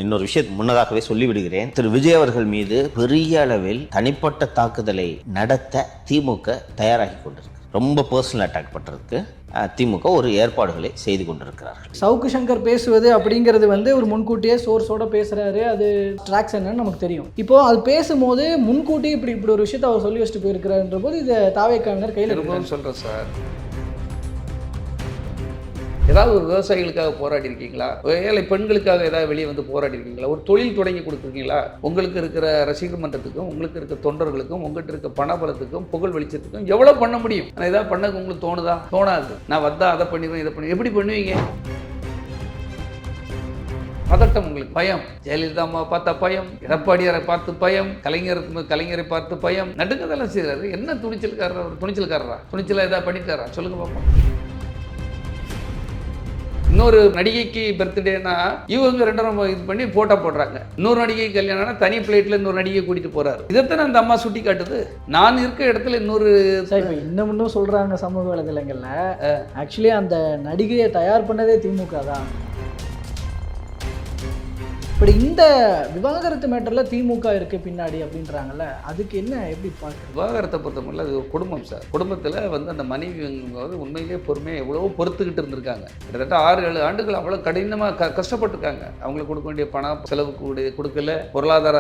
இன்னொரு விஷயத்தை முன்னதாகவே சொல்லிவிடுகிறேன். திரு விஜய் அவர்கள் மீது பெரிய அளவில் தனிப்பட்ட தாக்குதலை நடத்த திமுக தயாராகி கொண்டிருக்கு. ரொம்ப பர்சனல் அட்டாக் பண்றதுக்கு திமுக ஒரு ஏற்பாடுகளை செய்து கொண்டிருக்கிறார்கள். சவுக்கு சங்கர் பேசுவது அப்படிங்கிறது ஒரு முன்கூட்டியே சோர்ஸோட பேசுறாரு. அது ட்ராக்ஸ் என்னன்னு நமக்கு தெரியும். இப்போ அது பேசும்போது முன்கூட்டி இப்படி ஒரு விஷயத்தை அவர் சொல்லி வச்சுட்டு போயிருக்கிறாருன்ற போது இதை தாவேக்காவினர் கையில் இருக்குன்னு சொல்றேன் சார். ஏதாவது ஒரு விவசாயிகளுக்காக போராடி இருக்கீங்களா? ஏழை பெண்களுக்காக ஏதாவது வெளியே வந்து போராடி இருக்கீங்களா? ஒரு தொழில் தொடங்கி கொடுத்துருக்கீங்களா? உங்களுக்கு இருக்கிற ரசிகர் மன்றத்துக்கும், உங்களுக்கு இருக்க தொண்டர்களுக்கும், உங்கள்கிட்ட இருக்க பணபலத்துக்கும், புகழ் வெளிச்சத்துக்கும் எவ்வளோ பண்ண முடியும்? ஆனால் ஏதாவது பண்ண உங்களுக்கு தோணுதா? தோணாது. நான் வந்தா அதை பண்ணிடுவேன், இதை பண்ணி எப்படி பண்ணுவீங்க? பதட்டம், உங்களுக்கு பயம். ஜெயலலிதா அம்மா பார்த்தா பயம், எடப்பாடியாரை பார்த்து பயம், கலைஞரை பார்த்து பயம். நடுங்கதெல்லாம் செய்கிறாரு. என்ன துணிச்சல்காரர்? ஒரு துணிச்சல்காரரா? துணிச்சலாக ஏதாவது பண்ணிட்டாரா? சொல்லுங்க பார்ப்போம். இன்னொரு நடிகைக்கு பர்த்டேனா இவங்க ரெண்டும் இது பண்ணி போட்டோ போடுறாங்க. இன்னொரு நடிகை கல்யாணம்னா தனி பிளேட்ல இன்னொரு நடிகை கூட்டிட்டு போறாரு. இதைத்தான் அந்த அம்மா சுட்டி காட்டுது. நான் இருக்க இடத்துல இன்னொரு இன்னும் சொல்றாங்க சமூக வலைதளங்கள்ல. ஆக்சுவலி அந்த நடிகையை தயார் பண்ணதே திமுக தான். இப்படி இந்த விவாகரத்து மேட்டரில் திமுக இருக்கு பின்னாடி அப்படின்றாங்கல்ல, அதுக்கு என்ன எப்படி பார்க்க? விவாகரத்தை பொறுத்தவரை அது ஒரு குடும்பம் சார். குடும்பத்தில் அந்த மனைவி உண்மையிலேயே பொறுமையாக எவ்வளவோ பொறுத்துக்கிட்டு இருந்திருக்காங்க. கிட்டத்தட்ட 6-7 ஆண்டுகள் அவ்வளோ கடினமாக கஷ்டப்பட்டிருக்காங்க. அவங்களுக்கு கொடுக்க வேண்டிய பணம் செலவுக்கு கொடுக்கல, பொருளாதார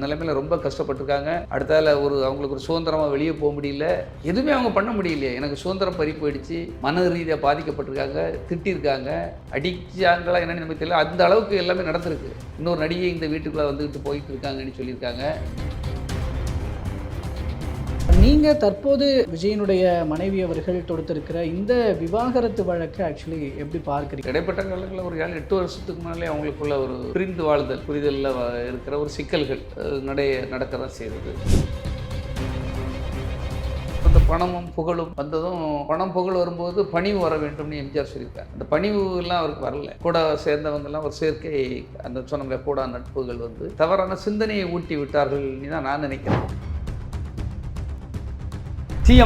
நிலைமையில ரொம்ப கஷ்டப்பட்டிருக்காங்க. அடுத்தால அவங்களுக்கு ஒரு சுதந்திரமாக வெளியே போக முடியல, எதுவுமே அவங்க பண்ண முடியலையே. எனக்கு சுதந்திரம் பறி போயிடுச்சு, மன ரீதியாக பாதிக்கப்பட்டிருக்காங்க, திட்டிருக்காங்க, அடிச்சாங்களா என்னன்னு நமக்கு தெரியல. அந்த அளவுக்கு எல்லாமே நடந்திருக்கு. இன்னொரு நடிகை இந்த வீட்டுக்குள்ளே வந்துக்கிட்டு போயிட்டு இருக்காங்கன்னு சொல்லியிருக்காங்க. நீங்கள் தற்போது விஜயனுடைய மனைவி அவர்கள் தொடுத்திருக்கிற இந்த விவாகரத்து வழக்கு ஆக்சுவலி எப்படி பார்க்குறீங்க? இடைப்பட்ட காலங்களில் ஒரு 7-8 வருஷத்துக்கு முன்னாலே அவங்களுக்குள்ள ஒரு பிரிந்து வாழ்தல், புரிதலில் இருக்கிற ஒரு சிக்கல்கள் நடக்க தான் செய்யுது. அந்த பணமும் புகழும் வந்ததும், பணம் புகழ் வரும்போது பணிவு வர வேண்டும்னு எம்ஜிஆர் சொல்லியிருக்காங்க. அந்த பணிவு எல்லாம் அவருக்கு வரல. கூட சேர்ந்தவங்கெல்லாம் ஒரு சேர்க்கை, அந்த சொன்ன கூட நட்புகள் தவறான சிந்தனையை ஊட்டி விட்டார்கள்னு தான் நான் நினைக்கிறேன்.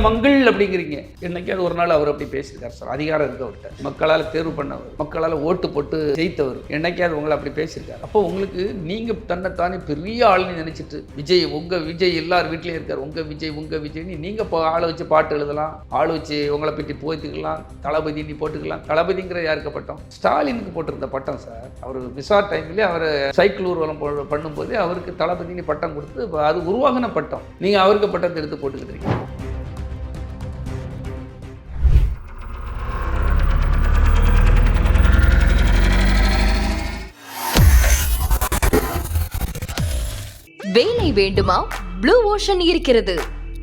மங்கள் அப்படிங்கிறீங்க, என்னைக்காவது ஒரு நாள் அவர் அப்படி பேசியிருக்காரு சார்? அதிகாரம் இருக்கவர்கிட்ட, மக்களால் தேர்வு பண்ணவர், மக்களால் ஓட்டு போட்டு ஜெயித்தவர், என்னைக்காவது உங்களை அப்படி பேசியிருக்காரு? அப்போ உங்களுக்கு நீங்கள் தன்னைத்தானே பெரிய ஆள்னு நினைச்சிட்டு, விஜய் உங்கள் விஜய் எல்லார் வீட்லேயும் இருக்கார், உங்கள் விஜய்னு நீங்கள் ஆளை வச்சு பாட்டு எழுதலாம், ஆள் வச்சு உங்களை பற்றி போய்த்துக்கலாம், தளபதி நீ போட்டுக்கலாம். தளபதிங்கிற யாருக்கு பட்டம்? ஸ்டாலினுக்கு போட்டிருந்த பட்டம் சார். அவர் மிசார் டைம்லேயே அவர் சைக்கிள் ஊர்வலம் பண்ணும்போது அவருக்கு தளபதினு பட்டம் கொடுத்து அது உருவாகின பட்டம். நீங்கள் அவருக்கு பட்டத்தை எடுத்து போட்டுக்கிட்டு இருக்கீங்க. வேலை வேண்டுமா? ப்ளூ ஓஷன் இருக்கிறது.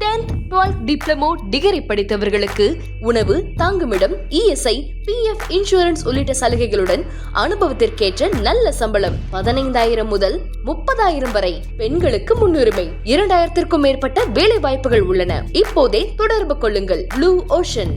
10th 12th டிப்ளமோ டிகிரி படித்தவர்களுக்கு உணவு, தங்குமிடம், இஎஸ்ஐ, பிஎஃப், இன்சூரன்ஸ் உள்ளிட்ட சலுகைகளுடன் அனுபவத்திற்கேற்ற நல்ல சம்பளம் 15,000 முதல் 30,000 வரை. பெண்களுக்கு முன்னுரிமை. 2,000க்கும் மேற்பட்ட வேலை வாய்ப்புகள் உள்ளன. இப்போதே தொடர்பு கொள்ளுங்கள். Blue ocean.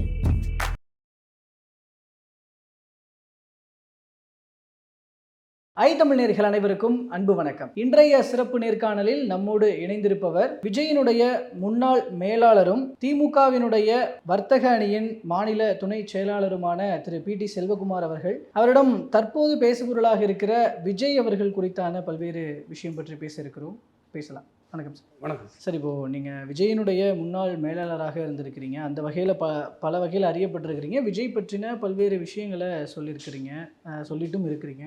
தமிழ் நேயர்கள் அனைவருக்கும் அன்பு வணக்கம். இன்றைய சிறப்பு நேர்காணலில் நம்மோடு இணைந்திருப்பவர் விஜயனுடைய முன்னாள் மேலாளரும் திமுகவினுடைய வர்த்தக அணியின் மாநில துணை செயலாளருமான திரு PT செல்வகுமார் அவர்கள். அவரிடம் தற்போது பேசுபொருளாக இருக்கிற விஜய் அவர்கள் குறித்தான பல்வேறு விஷயம் பற்றி பேச இருக்கிறோம். பேசலாம். வணக்கம் சார். வணக்கம் சார். இப்போது நீங்கள் விஜயனுடைய முன்னாள் மேலாளராக இருந்திருக்கிறீங்க. அந்த வகையில் பல வகையில் அறியப்பட்டிருக்கிறீங்க. விஜய் பற்றின பல்வேறு விஷயங்களை சொல்லிட்டும் இருக்கிறீங்க.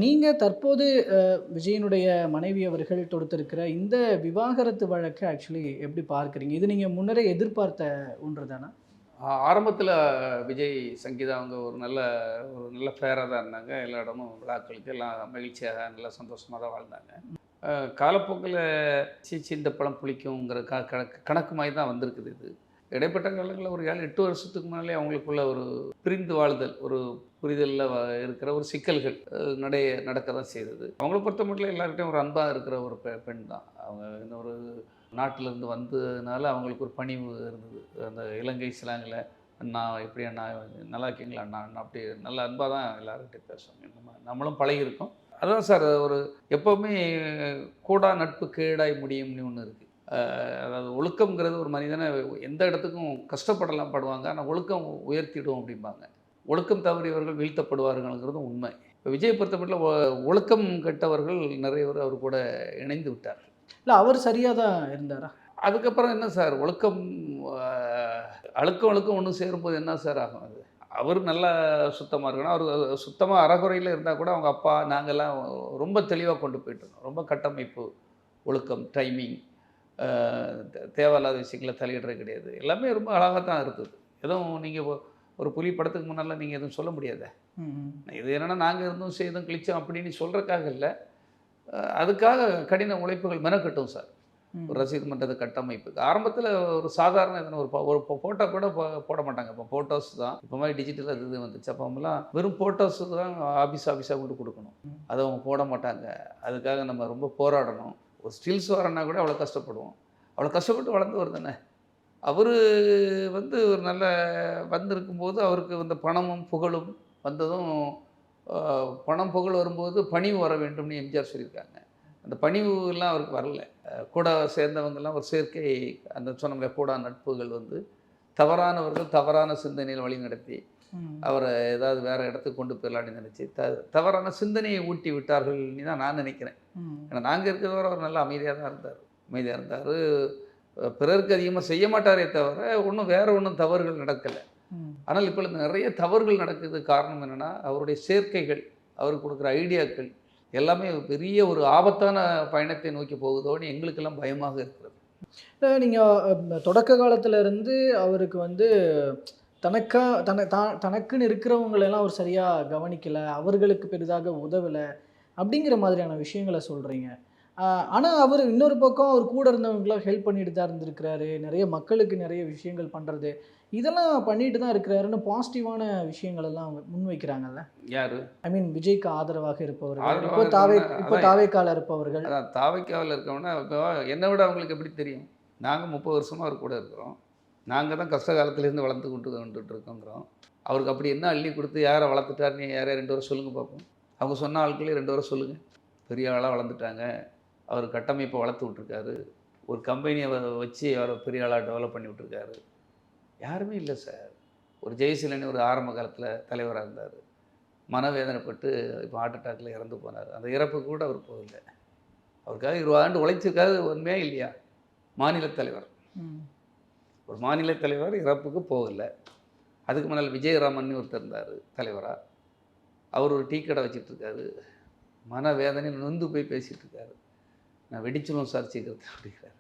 நீங்கள் தற்போது விஜயனுடைய மனைவி அவர்கள் தொடுத்திருக்கிற இந்த விவாகரத்து வழக்கு ஆக்சுவலி எப்படி பார்க்குறீங்க? இது நீங்கள் முன்னரே எதிர்பார்த்த ஒன்று தானே? ஆரம்பத்தில் விஜய் சங்கீதா அவங்க ஒரு நல்ல ஃபேராக தான் இருந்தாங்க. எல்லா இடமும் விழாக்களுக்கு எல்லாம் மகிழ்ச்சியாக நல்லா சந்தோஷமாக தான் வாழ்ந்தாங்க. காலப்போக்கில் இந்த பழம் புளிக்குங்கிற கணக்கு மாதிரி தான் வந்திருக்குது. இது இடைப்பட்ட காலங்களில் ஒரு 7-8 வருஷத்துக்கு முன்னாலே அவங்களுக்குள்ள ஒரு பிரிந்து வாழ்தல், ஒரு புரிதலில் இருக்கிற ஒரு சிக்கல்கள் நடக்க தான் செய்யுது. அவங்கள பொறுத்த மட்டும் எல்லார்கிட்டையும் ஒரு அன்பாக இருக்கிற ஒரு பெண் தான் அவங்க. இன்னொரு நாட்டிலேருந்து வந்ததுனால அவங்களுக்கு ஒரு பணிவு இருந்தது. அந்த இலங்கை சிலாங்கில் அண்ணா எப்படி அண்ணா நல்லா இருக்கீங்களா அண்ணா அப்படி நல்ல அன்பாக தான் எல்லாருக்கிட்டையும் பேசுவாங்க. நம்மளும் பழகியிருக்கோம். அதான் சார், ஒரு எப்போவுமே கூடா நட்பு கேடாய் முடியும்னு ஒன்று இருக்குது. அதாவது ஒழுக்கம்ங்கிறது ஒரு மனிதனை எந்த இடத்துக்கும் கஷ்டப்படலாம் படுவாங்க, ஆனால் ஒழுக்கம் உயர்த்திடும் அப்படிம்பாங்க. ஒழுக்கம் தவறியவர்கள் வீழ்த்தப்படுவார்கள்ங்கிறதும் உண்மை. இப்போ விஜய் பொறுத்தமட்டில் ஒழுக்கம் கெட்டவர்கள் நிறைய பேர் அவர் கூட இணைந்து விட்டார். இல்லை அவர் சரியாக தான் இருந்தாரா? அதுக்கப்புறம் என்ன சார் ஒழுக்கம் அழுக்கம் ஒன்று சேரும்போது என்ன சார் ஆகும்? அது அவர் நல்லா சுத்தமாக இருக்கணும். அவர் சுத்தமாக அறகுறையில் இருந்தால் கூட அவங்க அப்பா நாங்கள்லாம் ரொம்ப தெளிவாக கொண்டு போயிட்டுருந்தோம். ரொம்ப கட்டமைப்பு, ஒழுக்கம், டைமிங், தேவையில்லாத விஷயங்களை தலையிடுறது கிடையாது. எல்லாமே ரொம்ப அழகாக தான் இருக்குது. எதுவும் நீங்கள் ஒரு புலி படத்துக்கு முன்னால நீங்கள் எதுவும் சொல்ல முடியாத. இது என்னென்னா நாங்கள் இருந்தும் செய்தும் கிழிச்சோம் அப்படின்னு சொல்கிறதுக்காக இல்லை, அதுக்காக கடின உழைப்புகள் மெனக்கட்டும் சார். ஒரு ரசீது பண்ணுறது கட்டமைப்புக்கு ஆரம்பத்தில் ஒரு சாதாரண எதனா ஒரு ஃபோட்டோ கூட போட மாட்டாங்க. இப்போ ஃபோட்டோஸ் தான் இப்போ மாதிரி டிஜிட்டல் அது இது வந்துச்சு. அப்போலாம் வெறும் ஃபோட்டோஸு தான் ஆஃபீஸாக கொண்டு கொடுக்கணும். அதை அவங்க போட மாட்டாங்க. அதுக்காக நம்ம ரொம்ப போராடணும். ஒரு ஸ்டில்ஸ் வரன்னா கூட அவ்வளோ கஷ்டப்படுவோம். அவ்வளோ கஷ்டப்பட்டு வளர்ந்து வருதுண்ணே. அவர் ஒரு நல்ல வந்திருக்கும்போது அவருக்கு இந்த பணமும் புகழும் வந்ததும், பணம் புகழ் வரும்போது பணிவு வர வேண்டும்னு எம்ஜிஆர் சொல்லியிருக்காங்க. அந்த பணிவுலாம் அவருக்கு வரல. கூட சேர்ந்தவங்கெல்லாம் ஒரு சேர்க்கை, அந்த சொன்ன கூடா நட்புகள் தவறானவர்கள் தவறான சிந்தனையில் வழி நடத்தி அவரை ஏதாவது வேறு இடத்துக்கு கொண்டு போயிடலான்னு நினச்சி தவறான சிந்தனையை ஊட்டி விட்டார்கள்னு தான் நான் நினைக்கிறேன். ஏன்னா நாங்கள் இருக்கிறவரை அவர் நல்லா அமைதியாக தான் இருந்தார். பிறருக்கு அதிகமாக செய்ய மாட்டாரே தவிர ஒன்றும் தவறுகள் நடக்கலை. ஆனால் இப்போ நிறைய தவறுகள் நடக்கிறதுக்கு காரணம் என்னென்னா அவருடைய சேர்க்கைகள், அவருக்கு கொடுக்குற ஐடியாக்கள் எல்லாமே பெரிய ஒரு ஆபத்தான பயணத்தை நோக்கி போகுதோன்னு எங்களுக்கெல்லாம் பயமாக இருக்கிறது. நீங்கள் தொடக்க காலத்திலேருந்து அவருக்கு தனக்குன்னு இருக்கிறவங்களெல்லாம் அவர் சரியாக கவனிக்கலை, அவர்களுக்கு பெரிதாக உதவலை அப்படிங்கிற மாதிரியான விஷயங்களை சொல்கிறீங்க. ஆனால் அவர் இன்னொரு பக்கம் அவர் கூட இருந்தவங்களாம் ஹெல்ப் பண்ணிட்டு தான் இருந்திருக்கிறாரு. நிறைய மக்களுக்கு நிறைய விஷயங்கள் பண்ணுறது இதெல்லாம் பண்ணிட்டு தான் இருக்கிறாருன்னு பாசிட்டிவான விஷயங்கள் எல்லாம் முன்வைக்கிறாங்கல்ல. யார்? ஐ மீன் விஜய்க்கு ஆதரவாக இருப்பவர்கள், இப்போ தாவேக்கால இருப்பவர்கள். அதான் தாவேக்காவில் இருக்கவங்கன்னா இப்போ என்னை விட அவங்களுக்கு எப்படி தெரியும்? நாங்கள் 30 வருஷமாக அவர் கூட இருக்கிறோம். நாங்கள் தான் கஷ்ட காலத்துலேருந்து வளர்ந்து கொண்டுட்டு இருக்கோங்கிறோம். அவருக்கு அப்படி என்ன அள்ளி கொடுத்து யாரை வளர்த்துட்டார்? நீ யாரே 2 வரை சொல்லுங்கள் பார்ப்போம். அவங்க சொன்ன ஆட்களே 2 வரை சொல்லுங்கள். பெரிய ஆளாக வளர்ந்துட்டாங்க. அவர் கட்டமைப்பை வளர்த்து விட்ருக்காரு. ஒரு கம்பெனியை வச்சு அவரை பெரிய ஆளாக டெவலப் பண்ணி விட்ருக்காரு. யாருமே இல்லை சார். ஒரு ஜெயசீலன் ஒரு ஆரம்ப காலத்தில் தலைவராக இருந்தார். மனவேதனைப்பட்டு இப்போ ஹார்ட் அட்டாக்கில் இறந்து போனார். அந்த இறப்பு கூட அவர் போகலை. அவருக்காக 20 ஆண்டு உழைச்சிருக்காது உண்மையா இல்லையா? மாநில தலைவர், ஒரு மாநில தலைவர் இறப்புக்கு போகலை. அதுக்கு முன்னால் விஜயராமன் ஒருத்தர் இருந்தார் தலைவராக. அவர் ஒரு டீ கடை வச்சிட்ருக்காரு. மனவேதனை நொந்து போய் பேசிகிட்டு இருக்காரு. நான் வெடிச்சிடும் சார் சீக்கிரத்தை அப்படிங்கிறாரு.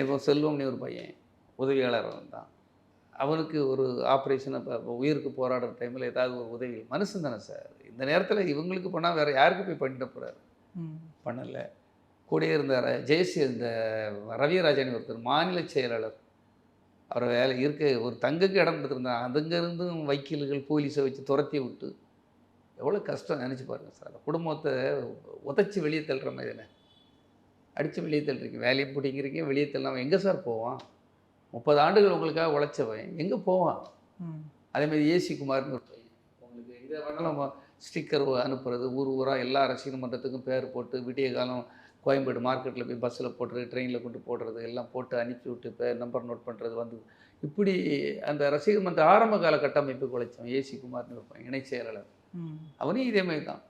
இப்போ செல்வம்னு ஒரு பையன் உதவியாளர் தான். அவனுக்கு ஒரு ஆப்ரேஷனை இப்போ உயிருக்கு போராடுற டைமில் ஏதாவது ஒரு உதவி, மனுஷன் தானே சார். இந்த நேரத்தில் இவங்களுக்கு பண்ணால் வேறு யாருக்கு போய் பண்ணிட்டு போகிறாரு? பண்ணலை. கூடயே இருந்தார் இந்த ரவிராஜன் ஒருத்தர் மாநில செயலாளர். அவரை வேலை ஒரு தங்குக்கு இடம் கொடுத்துருந்தாங்க. அதுங்கிருந்தும் வக்கீல்கள் போலீஸை வச்சு துரத்தி விட்டு எவ்வளோ கஷ்டம் நினச்சி பாருங்கள் சார். குடும்பத்தை உதச்சி வெளியே தள்ளுற மாதிரி தானே, அடித்து வெளியே தள்ளுறீங்க. வேலையை பிடிங்கிறீங்க, வெளியே தள்ளாமல் எங்கே சார் போவான்? 30 ஆண்டுகள் உங்களுக்காக உழைச்சவன் எங்கே போவான்? அதேமாதிரி ஏசி குமார்னு ஒரு பையன். உங்களுக்கு இதை வேணாலும் ஸ்டிக்கர் அனுப்புறது, ஊராக எல்லா ரசிகர் மன்றத்துக்கும் பேர் போட்டு விடிய காலம் கோயம்பேடு மார்க்கெட்டில் போய் பஸ்ஸில் போடுறது, ட்ரெயினில் கொண்டு போடுறது எல்லாம் போட்டு அனுப்பி விட்டு பேர் நம்பர் நோட் பண்ணுறது இப்படி அந்த ரசிகர் மன்ற ஆரம்ப கால கட்டமைப்புக்கு உழைச்சவன் ஏசி குமார்னு ஒரு பையன், இணை செயலாளர். அவனையும் இதேமாதிரி தான்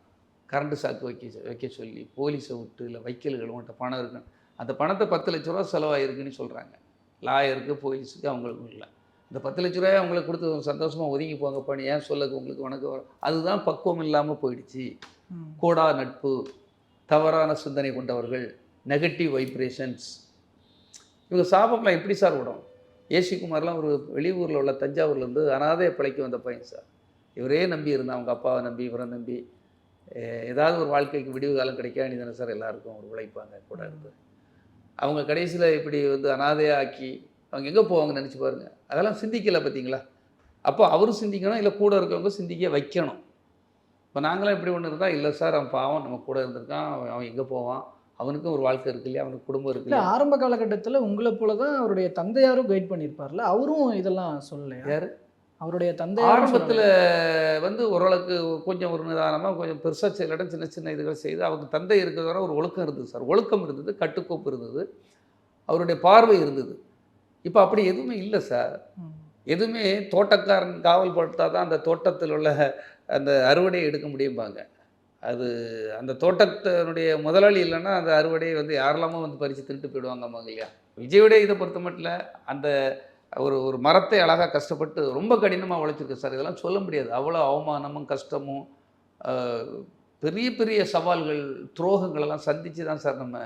கரண்ட் சாக்கு வைக்க சொல்லி போலீஸை விட்டு, இல்லை வக்கீல்கள் உங்கள்கிட்ட பணம் இருக்குன்னு, அந்த பணத்தை 10 லட்ச ரூபா செலவாயிருக்குன்னு சொல்கிறாங்க. லாயருக்கு போலீஸுக்கு அவங்களுக்கும் இல்லை. இந்த 10 லட்ச ரூபாய் அவங்களுக்கு கொடுத்து சந்தோஷமாக ஒதுங்கி போங்க பண்ணி ஏன் சொல்லுக்கு உங்களுக்கு வணக்கம் வரும். அதுதான் பக்குவம் இல்லாமல் போயிடுச்சு. கோடா நட்பு, தவறான சிந்தனை கொண்டவர்கள், நெகட்டிவ் வைப்ரேஷன்ஸ். இவங்க சாபம்லாம் எப்படி சார் விடும்? ஏசி குமார்லாம் ஒரு வெளியூரில் உள்ள தஞ்சாவூர்லேருந்து அனாதையை பிழைக்க வந்த பையன் சார். இவரே நம்பி இருந்தான், அவங்க அப்பாவை நம்பி இவரை நம்பி. ஏதாவது ஒரு வாழ்க்கைக்கு விடிவு காலம் கிடைக்க வேண்டியதானே சார் எல்லாருக்கும் ஒரு உழைப்பாங்க கூட இருந்து. அவங்க கடைசியில் இப்படி அனாதையாக ஆக்கி அவங்க எங்கே போவாங்கன்னு நினச்சி பாருங்கள். அதெல்லாம் சிந்திக்கலை பார்த்தீங்களா? அப்போ அவரும் சிந்திக்கணும், இல்லை கூட இருக்கவங்க சிந்திக்க வைக்கணும். இப்போ நாங்களாம் இப்படி ஒன்று இருந்தால், இல்லை சார் அவன் பாவம் நம்ம கூட இருந்திருக்கான், அவன் எங்கே போவான், அவனுக்கும் ஒரு வாழ்க்கை இருக்கு இல்லையா, அவனுக்கு குடும்பம் இருக்கு இல்லையா. ஆரம்ப காலகட்டத்தில் உங்களை போல தான் அவருடைய தந்தையாரும் கைட் பண்ணியிருப்பார்ல, அவரும் இதெல்லாம் சொல்லலையா? யார்? அவருடைய தந்தை ஆரம்பத்தில் ஓரளவுக்கு கொஞ்சம் ஒரு நிதானமாக கொஞ்சம் பெருசாக செயலிடம் சின்ன சின்ன இதுகள் செய்து அவங்க தந்தை இருக்கிறத வர ஒரு ஒழுக்கம் இருந்தது சார். ஒழுக்கம் இருந்தது, கட்டுக்கோப்பு இருந்தது, அவருடைய பார்வை இருந்தது. இப்போ அப்படி எதுவுமே இல்லை சார். எதுவுமே தோட்டக்காரன் காவல் படுத்தா தான் அந்த தோட்டத்தில் உள்ள அந்த அறுவடையை எடுக்க முடியும்பாங்க. அது அந்த தோட்டத்தினுடைய முதலாளி இல்லைன்னா அந்த அறுவடையை வந்து யாரெல்லாமோ வந்து பறித்து திருட்டு போயிடுவாங்க இல்லையா. விஜயோடைய இதை பொறுத்த மட்டும் அந்த ஒரு ஒரு மரத்தை அழகாக கஷ்டப்பட்டு ரொம்ப கடினமாக உழைச்சிருக்கு சார். இதெல்லாம் சொல்ல முடியாது. அவ்வளோ அவமானமும் கஷ்டமும் பெரிய பெரிய சவால்கள் துரோகங்களெல்லாம் சந்தித்து தான் சார் நம்ம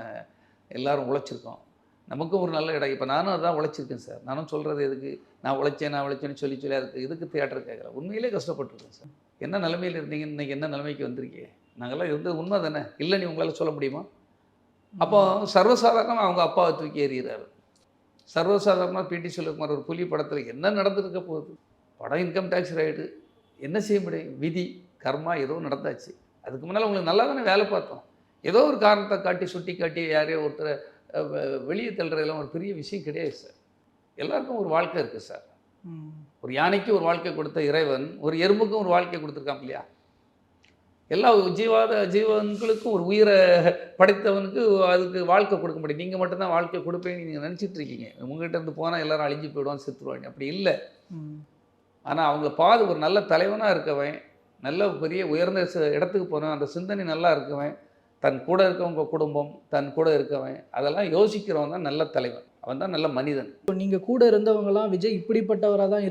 எல்லோரும் உழைச்சிருக்கோம். நமக்கும் ஒரு நல்ல இடம். இப்போ நானும் அதான் உழைச்சிருக்கேன் சார். நானும் சொல்கிறது எதுக்கு, நான் உழைச்சேன்னு சொல்லி அதுக்கு எதுக்கு தியேட்டர் கேட்குறேன். உண்மையிலே கஷ்டப்பட்டுருக்கேன் சார். என்ன நிலைமையில் இருந்தீங்கன்னு இன்றைக்கி என்ன நிலைமைக்கு வந்திருக்கீங்க. நாங்கள்லாம் இருந்தது உண்மை தானே, இல்லை நீ உங்களால் சொல்ல முடியுமா? அப்போ சர்வசாதாரணமாக அவங்க அப்பாவை தூக்கி எறிகிறாரு. சர்வசாதாரணமாக பிடி செல்வகுமார் ஒரு புலி படத்தில் என்ன நடந்துருக்க போகுது. படம் இன்கம் டேக்ஸ் ரைடு, என்ன செய்ய முடியும், விதி கர்மா ஏதோ நடந்தாச்சு. அதுக்கு முன்னால் உங்களுக்கு நல்லா தானே வேலை பார்த்தோம். ஏதோ ஒரு காரணத்தை காட்டி சுட்டி காட்டி யாரையோ ஒருத்தரை வெளியே தள்ளுறதெல்லாம் ஒரு பெரிய விஷயம் கிடையாது சார். எல்லாருக்கும் ஒரு வாழ்க்கை இருக்குது சார். ஒரு யானைக்கு ஒரு வாழ்க்கை கொடுத்த இறைவன் ஒரு எறும்புக்கும் ஒரு வாழ்க்கை கொடுத்துருக்கான் இல்லையா. எல்லா ஜீவன்களுக்கும் ஒரு உயிரை படைத்தவனுக்கு அதுக்கு வாழ்க்கை கொடுக்க முடியும். நீங்கள் மட்டும்தான் வாழ்க்கை கொடுப்பேன்னு நீங்கள் நினச்சிட்டு இருக்கீங்க. உங்கள்கிட்ட இருந்து போனால் எல்லாரும் அழிஞ்சு போயிடுவான், செத்துருவாங்க. அப்படி இல்லை. ஆனால் அவங்கள ஒரு நல்ல தலைவனாக இருக்கவன், நல்ல பெரிய உயர்ந்த இடத்துக்கு போனவன், அந்த சிந்தனை நல்லா இருக்கவன், தன் கூட இருக்கவங்க குடும்பம், தன் கூட இருக்கவன், அதெல்லாம் யோசிக்கிறவன் தான் நல்ல தலைவன். அவன் தான் நல்ல மனிதன். இப்போ நீங்கள் கூட இருந்தவங்கலாம் விஜய் இப்படிப்பட்டவராக தான்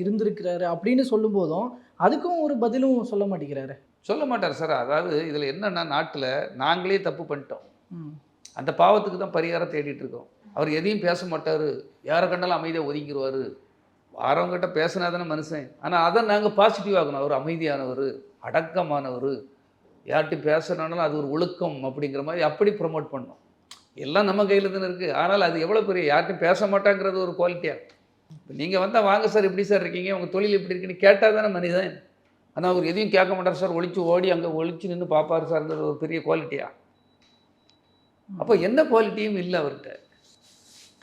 இருந்திருக்கிறாரு அப்படின்னு சொல்லும் போதும் அதுக்கும் ஒரு பதிலும் சொல்ல மாட்டேங்கிறாரு. சொல்ல மாட்டார் சார். அதாவது இதில் என்னென்னா, நாட்டில் நாங்களே தப்பு பண்ணிட்டோம். அந்த பாவத்துக்கு தான் பரிகாரம் தேடிட்டு இருக்கோம். அவர் எதையும் பேச மாட்டார், யாரை கண்டாலும் அமைதியாக ஒதுங்கிடுவார். வாரவங்கிட்ட பேசினா தானே மனுஷன். ஆனால் அதை நாங்கள் பாசிட்டிவ் ஆகணும். அவர் அமைதியானவர், அடக்கமானவர், யார்கிட்டையும் பேசுனாலும் அது ஒரு ஒழுக்கம் அப்படிங்கிற மாதிரி அப்படி ப்ரொமோட் பண்ணோம். எல்லாம் நம்ம கையில் தானே இருக்குது. ஆனால் அது எவ்வளோ பெரிய, யார்கிட்டையும் பேச மாட்டாங்கிறது ஒரு குவாலிட்டியாக. இப்போ நீங்கள் வந்தால் வாங்க சார், எப்படி சார் இருக்கீங்க, உங்கள் தொழில் எப்படி இருக்குன்னு கேட்டால் தானே மனிதன். ஆனால் அவர் எதையும் கேட்க மாட்டார் சார், ஒழிச்சு ஓடி அங்கே ஒழிச்சு நின்று பார்ப்பார் சார்ங்கிறது ஒரு பெரிய குவாலிட்டியாக. அப்போ எந்த குவாலிட்டியும் இல்லை அவர்கிட்ட.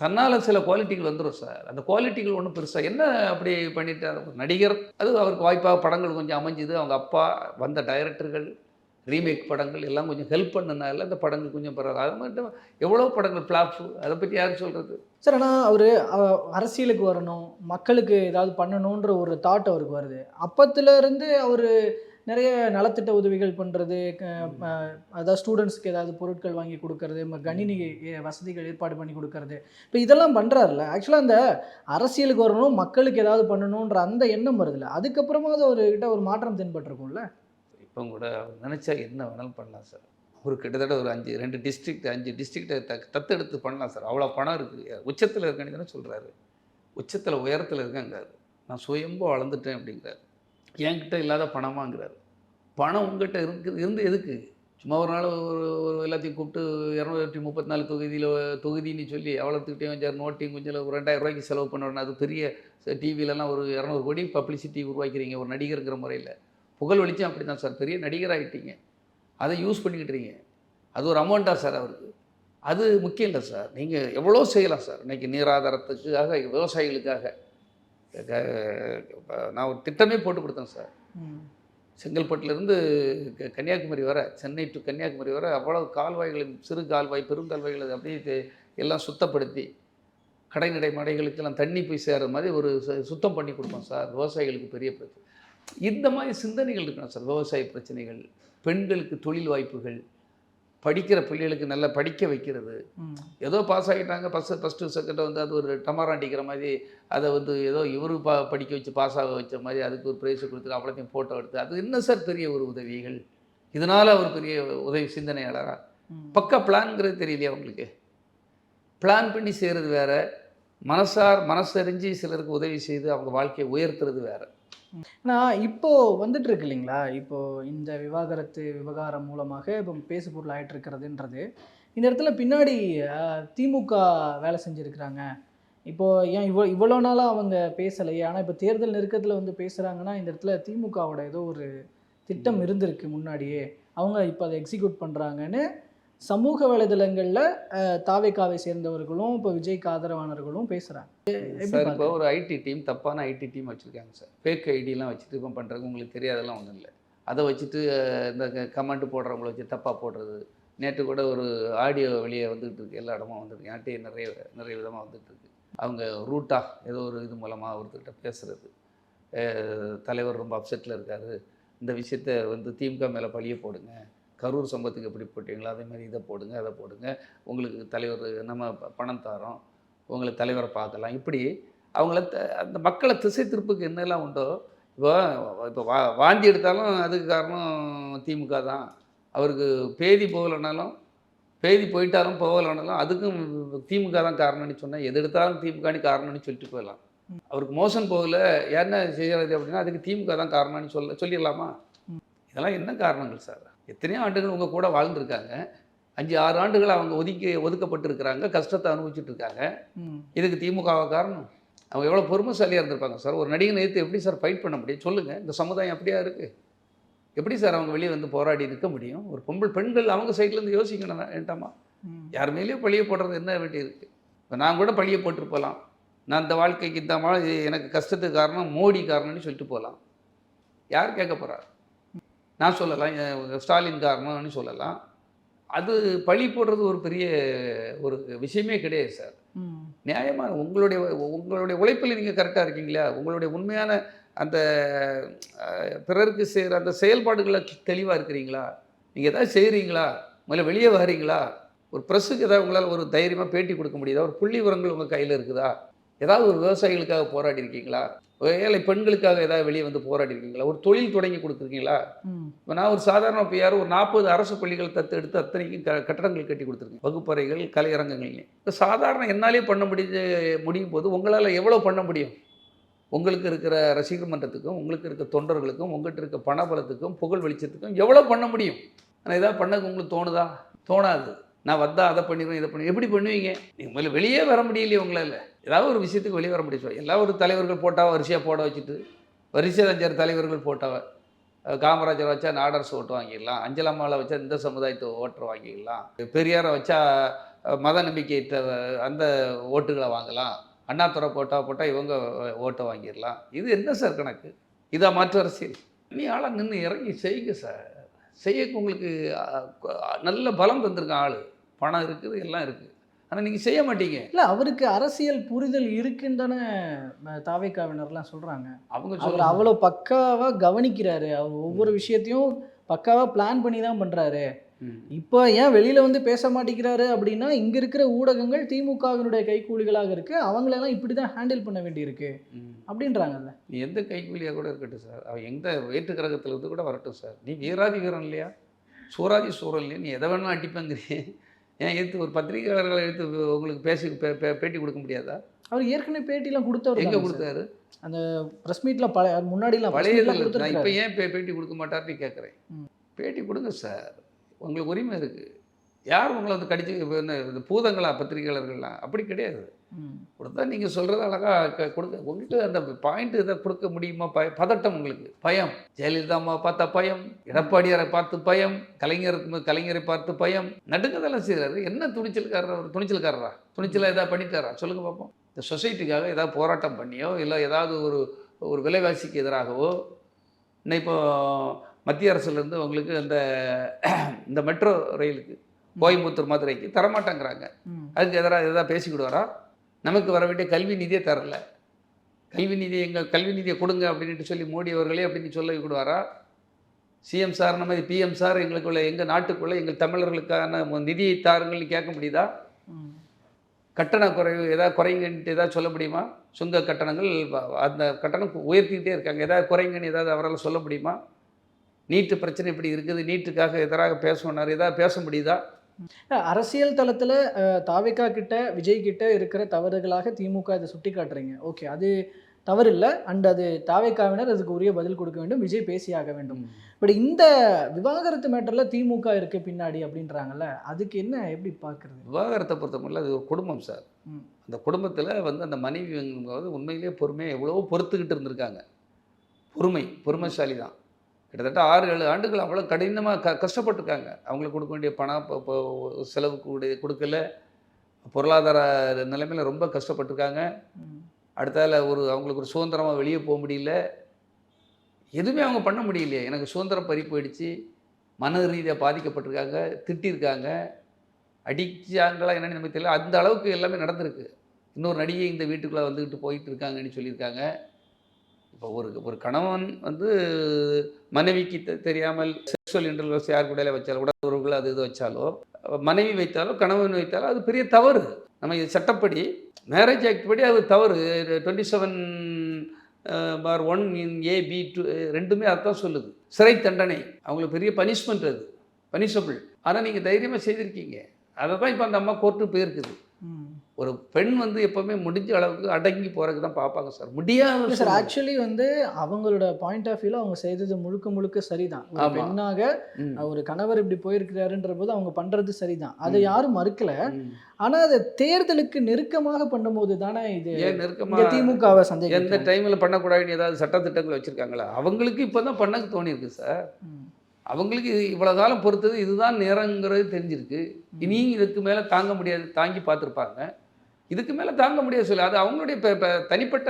தன்னால் சில குவாலிட்டிகள் வந்துடும் சார். அந்த குவாலிட்டிகள் ஒன்றும் பெருசாக என்ன அப்படி பண்ணிட்டார். நடிகர், அது அவருக்கு வாய்ப்பாக படங்கள் கொஞ்சம் அமைஞ்சுது. அவங்க அப்பா, வந்த டைரக்டர்கள், ரீமேக் படங்கள் எல்லாம் கொஞ்சம் ஹெல்ப் பண்ணனால அந்த படங்கள் கொஞ்சம் பரவாயில்ல. அது மட்டும் எவ்வளோ படங்கள் ஃப்ளாப்பு, அதை பற்றி யாரும் சொல்கிறது சார். ஆனால் அவர் அரசியலுக்கு வரணும், மக்களுக்கு ஏதாவது பண்ணணுன்ற ஒரு தாட் அவருக்கு வருது. அப்பத்துலேருந்து அவர் நிறைய நலத்திட்ட உதவிகள் பண்ணுறது, அதாவது ஸ்டூடெண்ட்ஸ்க்கு ஏதாவது பொருட்கள் வாங்கி கொடுக்கறது, கணினி வசதிகள் ஏற்பாடு பண்ணி கொடுக்கறது, இப்போ இதெல்லாம் பண்ணுறாருல. ஆக்சுவலாக அந்த அரசியலுக்கு வரணும், மக்களுக்கு ஏதாவது பண்ணணுன்ற அந்த எண்ணம் வருதுல்ல, அதுக்கப்புறமா அது அவர்கிட்ட ஒரு மாற்றம் தென்பட்டிருக்கும்ல. இப்போ கூட நினச்சா என்ன வேணாலும் பண்ணலாம் சார். ஒரு கிட்டத்தட்ட ஒரு 5 டிஸ்ட்ரிக்டை தத்தெடுத்து பண்ணலாம் சார். அவ்வளோ பணம் இருக்குது. உச்சத்தில் இருக்கேன்னு தானே சொல்கிறாரு. உச்சத்தில் உயரத்தில் இருக்கேங்கிறாரு. நான் சுயம்போ வளர்ந்துட்டேன் அப்படிங்கிறாரு. என்கிட்ட இல்லாத பணமாங்கிறாரு. பணம் உங்கள்கிட்ட இருந்து எதுக்கு? சும்மா ஒரு நாள் ஒரு எல்லாத்தையும் கூப்பிட்டு 234 தொகுதின்னு சொல்லி அவ்வளோத்துக்கிட்டே வச்சார். நோட்டிங் கொஞ்சம் ஒரு 2000 ரூபாய்க்கு செலவு பண்ணணும். அது பெரிய டிவிலலாம் ஒரு 200 கோடி பப்ளிசிட்டி உருவாக்கிறீங்க ஒரு நடிகருங்கிற முறையில். புகழ் வெளிச்சம் அப்படி தான் சார். பெரிய நடிகராகிட்டீங்க, அதை யூஸ் பண்ணிக்கிட்டுறீங்க. அது ஒரு அமௌண்ட்டாக சார் அவருக்கு. அது முக்கியம் இல்லை சார். நீங்கள் எவ்வளோ செய்யலாம் சார். இன்றைக்கி நீராதாரத்துக்காக, விவசாயிகளுக்காக நான் ஒரு திட்டமே போட்டு கொடுத்தேன் சார். செங்கல்பட்டுலேருந்து கன்னியாகுமரி வர, சென்னை டு கன்னியாகுமரி வர அவ்வளோ கால்வாய்கள், சிறு கால்வாய், பெருங்கால்வாய்கள் அப்படியே எல்லாம் சுத்தப்படுத்தி கடைநடை மடைகளுக்கெல்லாம் தண்ணி போய் சேர்கிற மாதிரி ஒரு சுத்தம் பண்ணி கொடுப்போம் சார். விவசாயிகளுக்கு பெரிய பிரச்சனை. இந்த மாதிரி சிந்தனைகள் இருக்கணும் சார். விவசாய பிரச்சனைகள், பெண்களுக்கு தொழில் வாய்ப்புகள், படிக்கிற பிள்ளைகளுக்கு நல்லா படிக்க வைக்கிறது. ஏதோ பாஸ் ஆகிட்டாங்க, ஃபஸ்ட்டு செகண்டை வந்து அது ஒரு டமாராண்டிக்கிற மாதிரி, அதை வந்து ஏதோ இவரு படிக்க வச்சு பாஸ் ஆக வச்ச மாதிரி அதுக்கு ஒரு ப்ரைஸை கொடுத்து அவ்வளோத்தையும் ஃபோட்டோ எடுத்து, அது என்ன சார் பெரிய ஒரு உதவிகள்? இதனால் அவர் பெரிய உதவி சிந்தனையாளராக. பக்கா பிளான்ங்கிறது தெரியலையா அவங்களுக்கு? பிளான் பண்ணி செய்கிறது வேறு, மனசறிஞ்சு சிலருக்கு உதவி செய்து அவங்க வாழ்க்கையை உயர்த்துறது வேறு. நான் இப்போது வந்துட்டு இருக்கு இல்லைங்களா, இப்போது இந்த விவகாரம் மூலமாக இப்போ பேசு பொருள் ஆகிட்டு இருக்கிறதுன்றது, இந்த இடத்துல பின்னாடி திமுக வேலை செஞ்சுருக்கிறாங்க. இப்போது ஏன் இவ்வளோ நாளாக அவங்க பேசலையே, ஆனால் இப்போ தேர்தல் நெருக்கத்தில் வந்து பேசுகிறாங்கன்னா இந்த இடத்துல திமுகவோட ஏதோ ஒரு திட்டம் இருந்திருக்கு முன்னாடியே, அவங்க இப்போ அதை எக்ஸிக்யூட் பண்ணுறாங்கன்னு சமூக வலைதளங்களில் தாவேக்காவை சேர்ந்தவர்களும் இப்போ விஜய்க்கு ஆதரவானவர்களும் பேசுகிறாங்க. சார் இப்போ ஒரு ஐடி டீம், தப்பான ஐடி டீம் வச்சுருக்காங்க சார். ஃபேக் ஐடியெலாம் வச்சுட்டு இப்போ பண்ணுறது உங்களுக்கு தெரியாதெல்லாம் ஒன்றும் இல்லை. அதை வச்சுட்டு இந்த கமெண்ட் போடுறவங்கள வச்சு தப்பாக போடுறது. நேற்று கூட ஒரு ஆடியோ வெளியே வந்துகிட்டு இருக்குது, எல்லா இடமும் வந்துருக்கு. என்கிட்ட நிறைய விதமாக வந்துட்டுருக்கு. அவங்க ரூட்டாக ஏதோ ஒரு இது மூலமாக ஒருத்தர்கிட்ட பேசுகிறது, தலைவர் ரொம்ப அப்செட்டில் இருக்கார், இந்த விஷயத்த வந்து திமுக மேலே பழிய போடுங்க, கரூர் சம்பவத்துக்கு எப்படி போட்டீங்களோ அதே மாதிரி இதை போடுங்க, அதை போடுங்க, உங்களுக்கு தலைவர் நம்ம பணம் தரோம், உங்களை தலைவரை பார்க்கலாம், இப்படி அவங்கள அந்த மக்களை திசை திருப்புக்கு என்னெல்லாம் உண்டோ. இப்போ வாந்தி எடுத்தாலும் அதுக்கு காரணம் திமுக தான். அவருக்கு பேதி போகலைனாலும், பேதி போயிட்டாலும் போகலைனாலும் அதுக்கும் திமுக தான் காரணம்னு சொன்னால் எது எடுத்தாலும் திமுகனு காரணம்னு சொல்லிட்டு போயிடலாம். அவருக்கு மோசன் போகல என்ன செய்யறது அப்படின்னா அதுக்கு திமுக தான் காரணம்னு சொல்லிடலாமா? இதெல்லாம் என்ன காரணங்கள் சார்? எத்தனையோ ஆண்டுகள் உங்கள் கூட வாழ்ந்துருக்காங்க, 5-6 ஆண்டுகள் அவங்க ஒதுக்கப்பட்டிருக்கிறாங்க, கஷ்டத்தை அனுபவிச்சுட்டு இருக்காங்க. இதுக்கு திமுகவா காரணம்? அவங்க எவ்வளோ பொறுமைசாலியாக இருந்திருப்பாங்க சார். ஒரு நடிகை நேற்று எப்படி சார் ஃபைட் பண்ண முடியும் சொல்லுங்கள்? இந்த சமுதாயம் அப்படியா இருக்குது? எப்படி சார் அவங்க வெளியே வந்து போராடி நிற்க முடியும்? ஒரு பெண்கள் அவங்க சைட்லேருந்து யோசிக்கணும் வேண்டாமா? யார் மேலேயும் பழிய போடுறது என்ன வேண்டி இருக்குது? இப்போ நான் கூட பழிய போட்டு போகலாம், நான் இந்த வாழ்க்கைக்கு இந்த மாதிரி எனக்கு கஷ்டத்துக்கு காரணம் மோடி காரணம்னு சொல்லிட்டு போகலாம். யார் கேட்க போகிறார்? நான் சொல்லலாம், ஸ்டாலின் காரணம்னு சொல்லலாம். அது பழி போடுறது ஒரு பெரிய ஒரு விஷயமே கிடையாது சார். நியாயமாக உங்களுடைய உழைப்பில் நீங்கள் கரெக்டாக இருக்கீங்களா? உங்களுடைய உண்மையான அந்த பிறருக்கு செய்கிற அந்த செயல்பாடுகளை தெளிவாக இருக்கிறீங்களா? நீங்கள் எதாவது செய்கிறீங்களா? முதல்ல வெளியே வர்றீங்களா? ஒரு ப்ரெஸ்ஸுக்கு ஏதாவது உங்களால் ஒரு தைரியமாக பேட்டி கொடுக்க முடியுதா? ஒரு புள்ளி விவரங்கள் உங்கள் கையில் இருக்குதா? ஏதாவது ஒரு விவசாயிகளுக்காக போராடி இருக்கீங்களா? ஏழை பெண்களுக்காக ஏதாவது வெளியே வந்து போராடி இருக்கீங்களா? ஒரு தொழில் தொடங்கி கொடுத்துருக்கீங்களா? இப்போ நான் ஒரு சாதாரண யாரும் ஒரு 40 அரசு பள்ளிகள் எடுத்து அத்தனைக்கும் கட்டடங்கள் கட்டி கொடுத்துருக்கேன், வகுப்பறைகள், கலையரங்கங்கள்லையும். இப்போ சாதாரண என்னாலே பண்ண முடியும் போது உங்களால் எவ்வளோ பண்ண முடியும்? உங்களுக்கு இருக்கிற ரசிகர் மன்றத்துக்கும், உங்களுக்கு இருக்க தொண்டர்களுக்கும், உங்கள்கிட்ட இருக்க பணபலத்துக்கும், புகழ் வெளிச்சத்துக்கும் எவ்வளோ பண்ண முடியும்? ஆனால் ஏதாவது பண்ண உங்களுக்கு தோணுதா? தோணாது. நான் வந்தால் அதை பண்ணிடுவேன், இதை பண்ணுவேன். எப்படி பண்ணுவீங்க? நீங்கள் முதல்ல வெளியே வர முடியலையே உங்களால். ஏதாவது ஒரு விஷயத்துக்கு வெளியே வர முடியும். எல்லா ஒரு தலைவர்கள் போட்டாவ வரிசையாக போட வச்சுட்டு, வரிசை 5 தலைவர்கள் போட்டாவ. காமராஜரை வச்சா நாடரசு ஓட்டு வாங்கிடலாம், அஞ்சலம்மாவை வச்சா இந்த சமுதாயத்தை ஓட்டு வாங்கிடலாம், பெரியாரை வச்சா மத நம்பிக்கையிட்ட அந்த ஓட்டுகளை வாங்கலாம், அண்ணாதுரை போட்டால் இவங்க ஓட்டை வாங்கிடலாம். இது என்ன சார் கணக்கு? இதாக மாற்று அரசியல்? நீ ஆளாக நின்று இறங்கி செய்யுங்க சார். செய்யக்கு உங்களுக்கு நல்ல பலம் தந்திருக்கான் ஆள், பணம் இருக்குது, எல்லாம் இருக்குது. ஆனால் நீங்கள் செய்ய மாட்டீங்க. இல்லை, அவருக்கு அரசியல் புரிதல் இருக்குன்னு தானே தாவேக்காவினர்லாம் சொல்கிறாங்க. அவர் அவ்வளோ பக்காவாக கவனிக்கிறாரு, அவர் ஒவ்வொரு விஷயத்தையும் பக்காவாக பிளான் பண்ணி தான் பண்ணுறாரு. இப்போ ஏன் வெளியில் வந்து பேச மாட்டேங்கிறாரு அப்படின்னா, இங்கே இருக்கிற ஊடகங்கள் திமுகவினுடைய கைக்கூலிகளாக இருக்குது, அவங்களெல்லாம் இப்படி தான் ஹேண்டில் பண்ண வேண்டியிருக்கு அப்படின்றாங்கல்ல. நீ எந்த கைக்கூலியாக கூட இருக்கட்டும் சார், அவன் எந்த வேற்று கிரகத்திலிருந்து கூட வரட்டும் சார், நீ வீராதி வீரன் இல்லையா, சூராதி சூரன் இல்லையா, நீ எதை வேணாலும் அடிப்பேங்கிறீ. ஏன் எடுத்து ஒரு பத்திரிகையாளர்களை எடுத்து உங்களுக்கு பேட்டி கொடுக்க முடியாதா? அவர் ஏற்கனவே பேட்டிலாம் கொடுத்தவர். எங்கே கொடுத்தாரு? அந்த ப்ரெஸ் மீட்டில் முன்னாடிலாம் பழையதில். நான் இப்போ ஏன் பேட்டி கொடுக்க மாட்டார்னு கேட்குறேன். பேட்டி கொடுங்க சார், உங்களுக்கு உரிமை இருக்குது. யார் உங்களை வந்து கடிச்சு இந்த பூதங்களா பத்திரிகையாளர்கள்லாம்? அப்படி கிடையாது. கொடுத்தா நீங்கள் சொல்கிறது அழகாக கொடுக்க. உங்கள்கிட்ட அந்த பாயிண்ட் இதை கொடுக்க முடியுமா? பதட்டம் உங்களுக்கு, பயம். ஜெயலலிதா அம்மா பார்த்தா பயம், எடப்பாடியாரை பார்த்து பயம், கலைஞரை பார்த்து பயம், நடுங்கதெல்லாம் செய்கிறாரு. என்ன துணிச்சல்காரர்? ஒரு துணிச்சல்காரரா? துணிச்சலாக எதாவது பண்ணிட்டாரா? சொல்லுங்கள் பார்ப்போம். இந்த சொசைட்டிக்காக ஏதாவது போராட்டம் பண்ணியோ, இல்லை ஏதாவது ஒரு விலைவாசிக்கு எதிராகவோ, இன்னும் இப்போ மத்திய அரசுலேருந்து உங்களுக்கு இந்த மெட்ரோ ரயிலுக்கு கோயம்புத்தூர் மதுரைக்கு தரமாட்டேங்கிறாங்க. அதுக்கு எதிராக எதாவது பேசிக்கிடுவாரா? நமக்கு வர வேண்டிய கல்வி நிதியே தரல, கல்வி நிதியை கொடுங்க அப்படின்ட்டு சொல்லி மோடி அவர்களே அப்படின்னு சொல்லி விடுவாரா? சிஎம் சார் நம்ம பிஎம் சார் எங்களுக்குள்ள எங்கள் நாட்டுக்குள்ளே எங்கள் தமிழர்களுக்கான நிதியை தாருங்கள்னு கேட்க முடியுதா? கட்டண குறைவு ஏதாவது குறைங்கன்ட்டு ஏதாவது சொல்ல முடியுமா? சுங்க கட்டணங்கள் அந்த கட்டணம் உயர்த்திக்கிட்டே இருக்காங்க, ஏதாவது குறைங்கன்னு ஏதாவது அவரால் சொல்ல முடியுமா? நீட்டு பிரச்சனை இப்படி இருக்குது, நீட்டுக்காக எதிராக பேசணுன்னாரு, ஏதாவது பேச முடியுதா? அரசியல் தளத்தில் தாவேக்கா கிட்ட, விஜய் கிட்ட இருக்கிற தவறுகளாக திமுக இதை சுட்டி காட்டுறீங்க. ஓகே, அது தவறு இல்லை. அண்ட் அது தாவேக்காவினர் அதுக்கு உரிய பதில் கொடுக்க வேண்டும், விஜய் பேசியாக வேண்டும். பட் இந்த விவாகரத்து மேட்டரில் திமுக இருக்கு பின்னாடி அப்படின்றாங்கல்ல, அதுக்கு என்ன எப்படி பார்க்குறது? விவாகரத்தை பொறுத்தவரையில் அது ஒரு குடும்பம் சார். அந்த குடும்பத்தில் வந்து அந்த மனைவி உண்மையிலேயே பொறுமையாக எவ்வளவோ பொறுத்துக்கிட்டு இருந்திருக்காங்க. பொறுமைசாலி தான். கிட்டத்தட்ட 6-7 ஆண்டுகள் அவ்வளோ கடினமாக கஷ்டப்பட்டுருக்காங்க. அவங்களுக்கு கொடுக்க வேண்டிய பணம் இப்போ செலவுக்கு கொடுக்கல, பொருளாதார நிலைமையில் ரொம்ப கஷ்டப்பட்டுருக்காங்க. அடுத்தால அவங்களுக்கு ஒரு சுதந்திரமாக வெளியே போக முடியல, எதுவுமே அவங்க பண்ண முடியலையே. எனக்கு சுதந்திரம் பறி போயிடுச்சு, மன ரீதியாக பாதிக்கப்பட்டிருக்காங்க, திட்டிருக்காங்க, அடிச்சாங்களா என்னன்னு நமக்கு தெரியல. அந்த அளவுக்கு எல்லாமே நடந்திருக்கு. இன்னொரு நடிகை இந்த வீட்டுக்குள்ளே வந்துக்கிட்டு போயிட்டு இருக்காங்கன்னு சொல்லியிருக்காங்க. இப்போ ஒரு கணவன் வந்து மனைவிக்கு தெரியாமல் செக்ஷுவல் இன்டர்வர்ஸ் யார் கூட வச்சாலும் உடல் உறவுகள் அது இது வச்சாலோ, மனைவி வைத்தாலோ கணவன் வைத்தாலோ அது பெரிய தவறு. நம்ம இது சட்டப்படி மேரேஜ் ஆக்ட் படி அது தவறு. 27/1 AB2 ரெண்டுமே அர்த்தம் சொல்லுது. சிறை தண்டனை, அவங்களுக்கு பெரிய பனிஷ்மெண்ட், அது பனிஷபிள். ஆனால் நீங்கள் தைரியமாக செய்திருக்கீங்க. அதை தான் இப்போ அந்த அம்மா கோர்ட்டு போயிருக்குது. ஒரு பெண் வந்து எப்பவுமே முடிஞ்ச அளவுக்கு அடங்கி போறதுக்கு தான் பார்ப்பாங்க சார். முடியாது சார். ஆக்சுவலி வந்து அவங்களோட பாயிண்ட் ஆஃப் வியூல அவங்க செய்தது முழுக்க சரிதான். ஒரு பெண்ணாக ஒரு கணவர் இப்படி போயிருக்கிறாருன்ற போது அவங்க பண்றது சரிதான், அதை யாரும் மறுக்கல. ஆனா அதை தேர்தலுக்கு நெருக்கமாக பண்ணும்போது தானே இது நெருக்கமாக திமுகவை சந்தேகம். எந்த டைம்ல பண்ணக்கூடாதுன்னு ஏதாவது சட்டத்திட்டங்கள் வச்சிருக்காங்களா? அவங்களுக்கு இப்பதான் பண்ண தோணி இருக்கு சார். அவங்களுக்கு இவ்வளவு காலம் பொறுத்தது இதுதான் நேரங்கிறது தெரிஞ்சிருக்கு. இனி இதுக்கு மேல தாங்க முடியாது, தாங்கி பார்த்துருப்பாங்க. இதுக்கு மேலே தாங்க முடியாது சொல்லி அது அவங்களுடைய தனிப்பட்ட